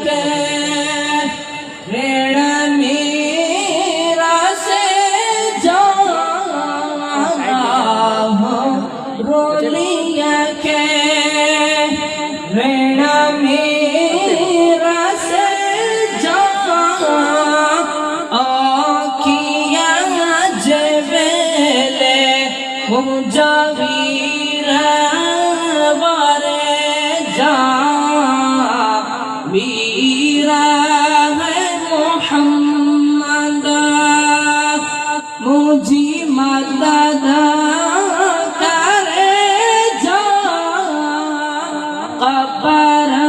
के ऋण मीरा से जाना हो रोलिया के ऋण मीरा से जाना आखिया जबेले मुजावीर वारे जा मीरा है मोहम्मद मुझी मदद करे जा क़ब्र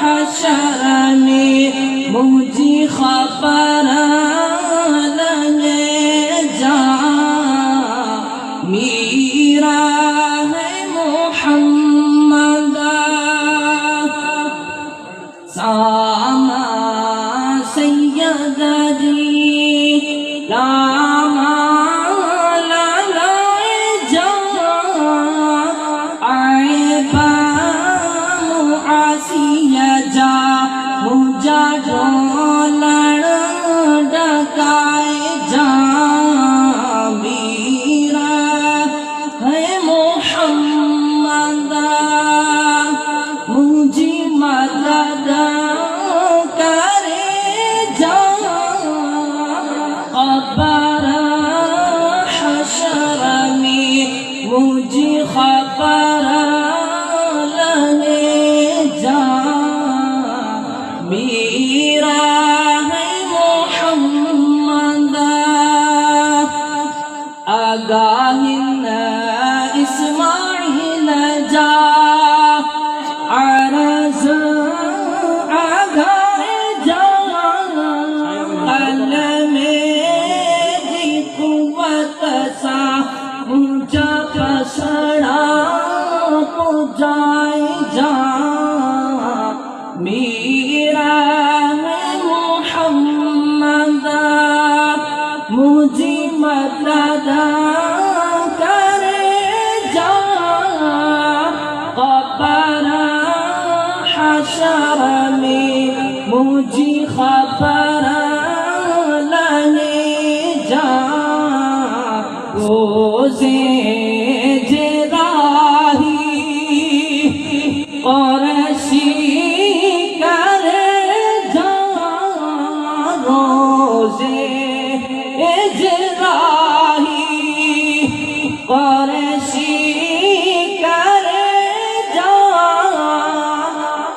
हशर में मुझी खबर लगे जा मीरा है मोहम्मद सामा सैयद जी लामा लाए जा आए मुआसिया जा मुझा ढोलण डकाए जा मीरा है मोहम्मद मुझे मदद करे जा क़ब्र हशर में मुझे खबर लगे जा मीरा है मोहम्मद आगाहिन इस्माइल जा अरज़ आगाए जा में दी कुव्वत सा ऊंचा पसड़ा पुजाए जा मीरा है मोहम्मद मुझे मदद करे जा क़ब्र हशर में मुझे खबर लगे जा रोज़े जराही क़ुरैशी करे जा रोज़े जराही क़ुरैशी करे जा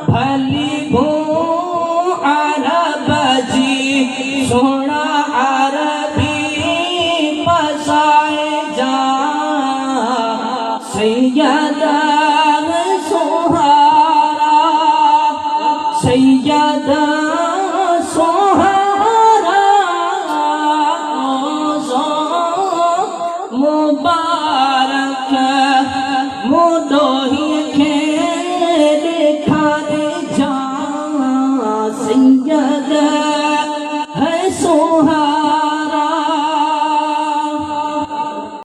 भली भू अरब जी सोना अरबी पसाए जा सैयद